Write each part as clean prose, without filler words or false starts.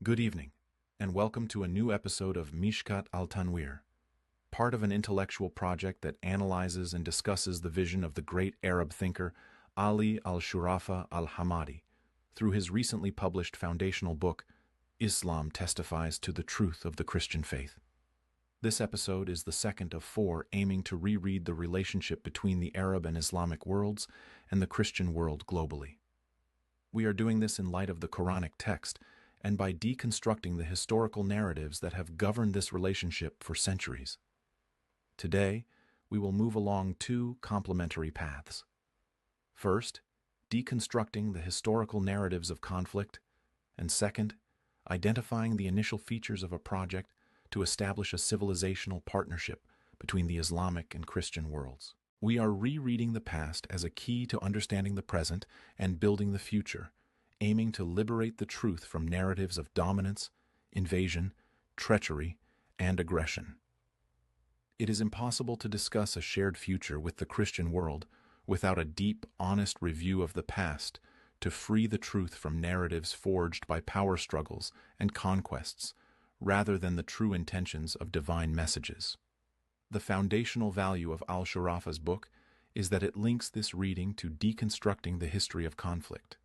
Good evening, and welcome to a new episode of Mishkat al-Tanwir, part of an intellectual project that analyzes and discusses the vision of the great Arab thinker Ali al-Shurafa al-Hamadi through his recently published foundational book, Islam Testifies to the Truth of the Christian Faith. This episode is the second of four aiming to reread the relationship between the Arab and Islamic worlds and the Christian world globally. We are doing this in light of the Quranic text and by deconstructing the historical narratives that have governed this relationship for centuries. Today, we will move along two complementary paths. First, deconstructing the historical narratives of conflict, and second, identifying the initial features of a project to establish a civilizational partnership between the Islamic and Christian worlds. We are rereading the past as a key to understanding the present and building the future, aiming to liberate the truth from narratives of dominance, invasion, treachery, and aggression. It is impossible to discuss a shared future with the Christian world without a deep, honest review of the past to free the truth from narratives forged by power struggles and conquests, rather than the true intentions of divine messages. The foundational value of al-Shurafa's book is that it links this reading to deconstructing the history of conflict,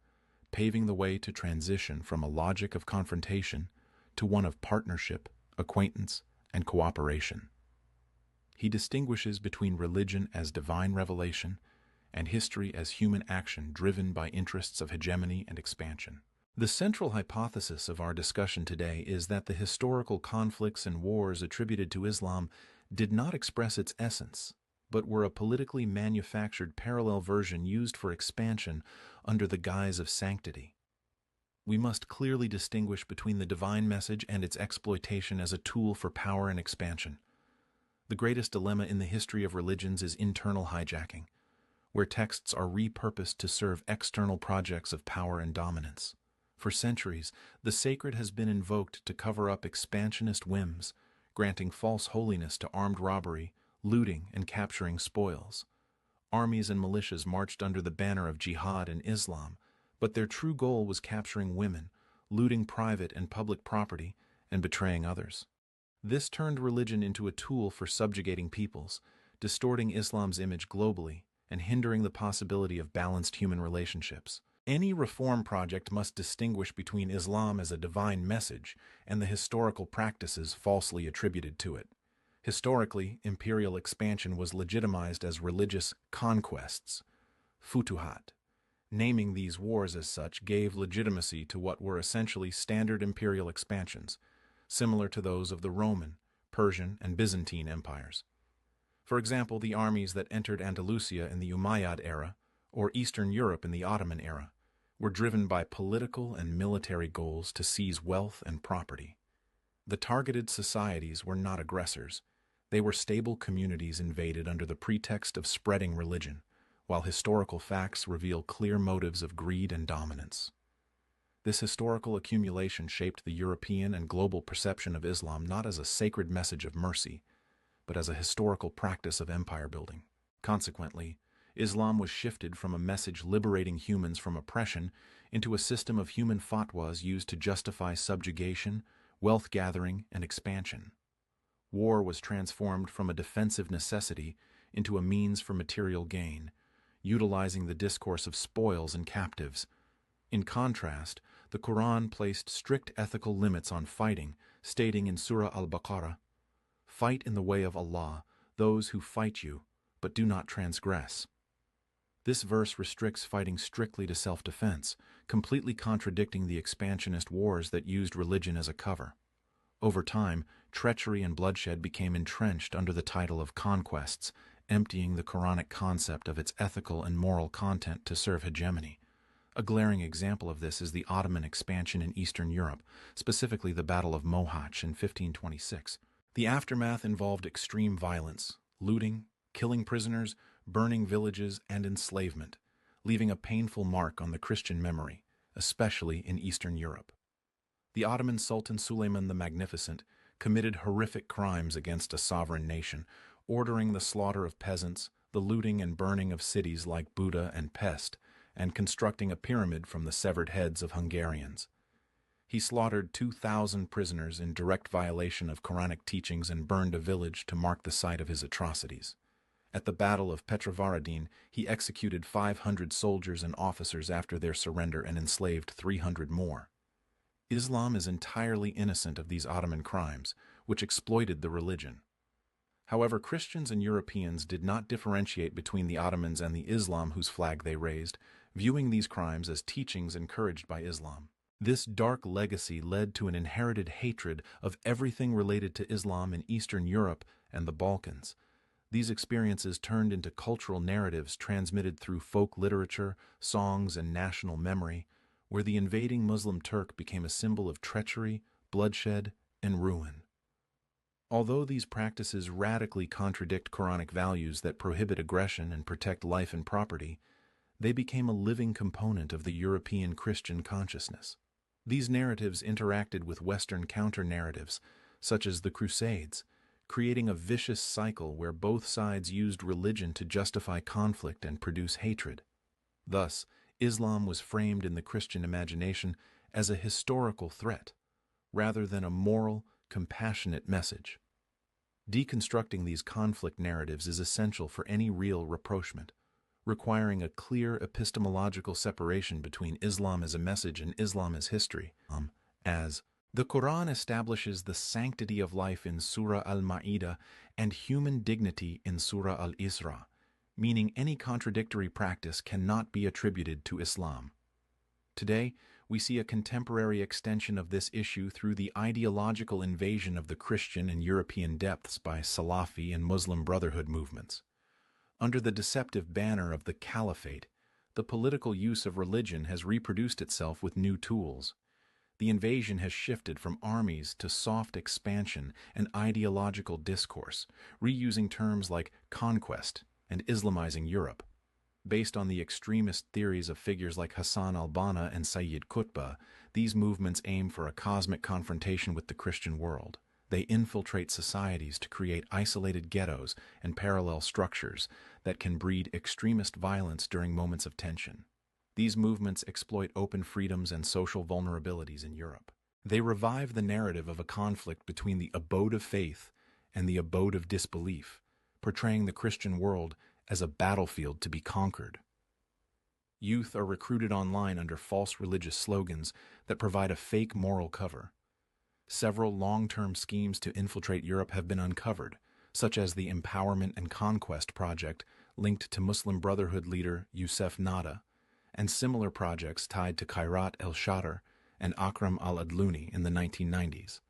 paving the way to transition from a logic of confrontation to one of partnership, acquaintance, and cooperation. He distinguishes between religion as divine revelation and history as human action driven by interests of hegemony and expansion. The central hypothesis of our discussion today is that the historical conflicts and wars attributed to Islam did not express its essence, but were a politically manufactured parallel version used for expansion under the guise of sanctity. We must clearly distinguish between the divine message and its exploitation as a tool for power and expansion. The greatest dilemma in the history of religions is internal hijacking, where texts are repurposed to serve external projects of power and dominance. For centuries, the sacred has been invoked to cover up expansionist whims, granting false holiness to armed robbery, looting, and capturing spoils. Armies and militias marched under the banner of jihad and Islam, but their true goal was capturing women, looting private and public property, and betraying others. This turned religion into a tool for subjugating peoples, distorting Islam's image globally, and hindering the possibility of balanced human relationships. Any reform project must distinguish between Islam as a divine message and the historical practices falsely attributed to it. Historically, imperial expansion was legitimized as religious conquests, futuhat. Naming these wars as such gave legitimacy to what were essentially standard imperial expansions, similar to those of the Roman, Persian, and Byzantine empires. For example, the armies that entered Andalusia in the Umayyad era, or Eastern Europe in the Ottoman era, were driven by political and military goals to seize wealth and property. The targeted societies were not aggressors. They were stable communities invaded under the pretext of spreading religion, while historical facts reveal clear motives of greed and dominance. This historical accumulation shaped the European and global perception of Islam not as a sacred message of mercy, but as a historical practice of empire building. Consequently, Islam was shifted from a message liberating humans from oppression into a system of human fatwas used to justify subjugation, wealth gathering, and expansion. War was transformed from a defensive necessity into a means for material gain, utilizing the discourse of spoils and captives. In contrast, the Quran placed strict ethical limits on fighting, stating in Surah Al-Baqarah, "Fight in the way of Allah, those who fight you, but do not transgress." This verse restricts fighting strictly to self-defense, completely contradicting the expansionist wars that used religion as a cover. Over time, treachery and bloodshed became entrenched under the title of conquests, emptying the Quranic concept of its ethical and moral content to serve hegemony. A glaring example of this is the Ottoman expansion in Eastern Europe, specifically the Battle of Mohacs in 1526. The aftermath involved extreme violence, looting, killing prisoners, burning villages, and enslavement, leaving a painful mark on the Christian memory, especially in Eastern Europe. The Ottoman Sultan Suleiman the Magnificent committed horrific crimes against a sovereign nation, ordering the slaughter of peasants, the looting and burning of cities like Buda and Pest, and constructing a pyramid from the severed heads of Hungarians. He slaughtered 2,000 prisoners in direct violation of Quranic teachings and burned a village to mark the site of his atrocities. At the Battle of Petrovaradin, he executed 500 soldiers and officers after their surrender and enslaved 300 more. Islam is entirely innocent of these Ottoman crimes, which exploited the religion. However, Christians and Europeans did not differentiate between the Ottomans and the Islam whose flag they raised, viewing these crimes as teachings encouraged by Islam. This dark legacy led to an inherited hatred of everything related to Islam in Eastern Europe and the Balkans. These experiences turned into cultural narratives transmitted through folk literature, songs, and national memory, where the invading Muslim Turk became a symbol of treachery, bloodshed, and ruin. Although these practices radically contradict Quranic values that prohibit aggression and protect life and property, they became a living component of the European Christian consciousness. These narratives interacted with Western counter-narratives, such as the Crusades, creating a vicious cycle where both sides used religion to justify conflict and produce hatred. Thus, Islam was framed in the Christian imagination as a historical threat, rather than a moral, compassionate message. Deconstructing these conflict narratives is essential for any real rapprochement, requiring a clear epistemological separation between Islam as a message and Islam as history, as the Quran establishes the sanctity of life in Surah Al-Ma'idah and human dignity in Surah Al-Isra, meaning any contradictory practice cannot be attributed to Islam. Today, we see a contemporary extension of this issue through the ideological invasion of the Christian and European depths by Salafi and Muslim Brotherhood movements. Under the deceptive banner of the Caliphate, the political use of religion has reproduced itself with new tools. The invasion has shifted from armies to soft expansion and ideological discourse, reusing terms like conquest and Islamizing Europe. Based on the extremist theories of figures like Hassan al-Banna and Sayyid Qutb, these movements aim for a cosmic confrontation with the Christian world. They infiltrate societies to create isolated ghettos and parallel structures that can breed extremist violence during moments of tension. These movements exploit open freedoms and social vulnerabilities in Europe. They revive the narrative of a conflict between the abode of faith and the abode of disbelief, portraying the Christian world as a battlefield to be conquered. Youth are recruited online under false religious slogans that provide a fake moral cover. Several long-term schemes to infiltrate Europe have been uncovered, such as the Empowerment and Conquest Project linked to Muslim Brotherhood leader Youssef Nada, and similar projects tied to Khairat el-Shatter and Akram al-Adluni in the 1990s.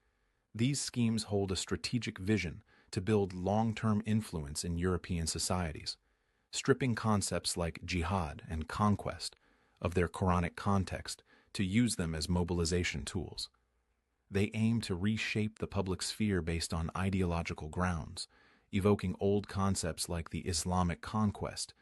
These schemes hold a strategic vision to build long-term influence in European societies, stripping concepts like jihad and conquest of their Quranic context to use them as mobilization tools. They aim to reshape the public sphere based on ideological grounds, evoking old concepts like the Islamic conquest,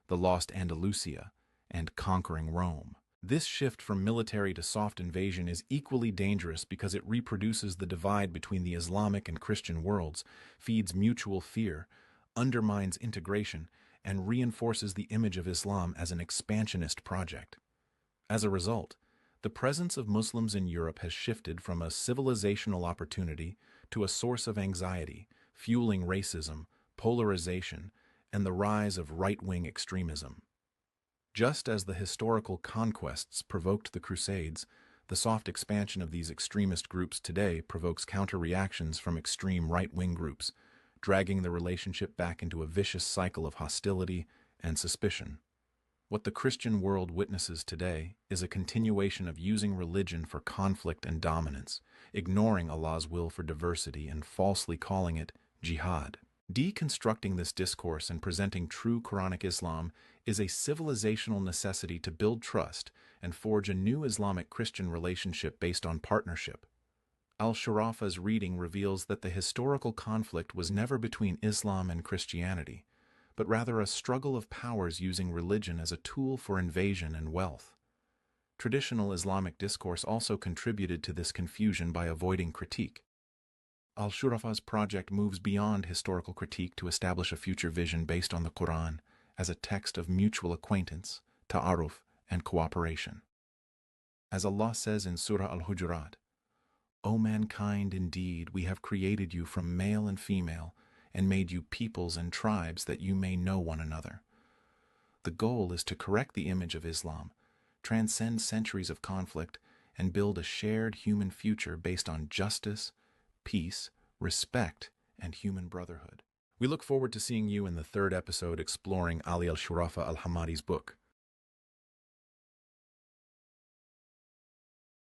the lost Andalusia, and conquering Rome. This shift from military to soft invasion is equally dangerous because it reproduces the divide between the Islamic and Christian worlds, feeds mutual fear, undermines integration, and reinforces the image of Islam as an expansionist project. As a result, the presence of Muslims in Europe has shifted from a civilizational opportunity to a source of anxiety, fueling racism, polarization, and the rise of right-wing extremism. Just as the historical conquests provoked the Crusades, the soft expansion of these extremist groups today provokes counter-reactions from extreme right-wing groups, dragging the relationship back into a vicious cycle of hostility and suspicion. What the Christian world witnesses today is a continuation of using religion for conflict and dominance, ignoring Allah's will for diversity and falsely calling it jihad. Deconstructing this discourse and presenting true Quranic Islam is a civilizational necessity to build trust and forge a new Islamic-Christian relationship based on partnership. Al-Shurafa's reading reveals that the historical conflict was never between Islam and Christianity, but rather a struggle of powers using religion as a tool for invasion and wealth. Traditional Islamic discourse also contributed to this confusion by avoiding critique. Al-Shurafa's project moves beyond historical critique to establish a future vision based on the Quran as a text of mutual acquaintance, ta'aruf, and cooperation. As Allah says in Surah Al-Hujurat, O mankind, indeed, we have created you from male and female, and made you peoples and tribes that you may know one another. The goal is to correct the image of Islam, transcend centuries of conflict, and build a shared human future based on justice, peace, respect, and human brotherhood. We look forward to seeing you in the third episode exploring Ali al-Shurafa al-Hamadi's book.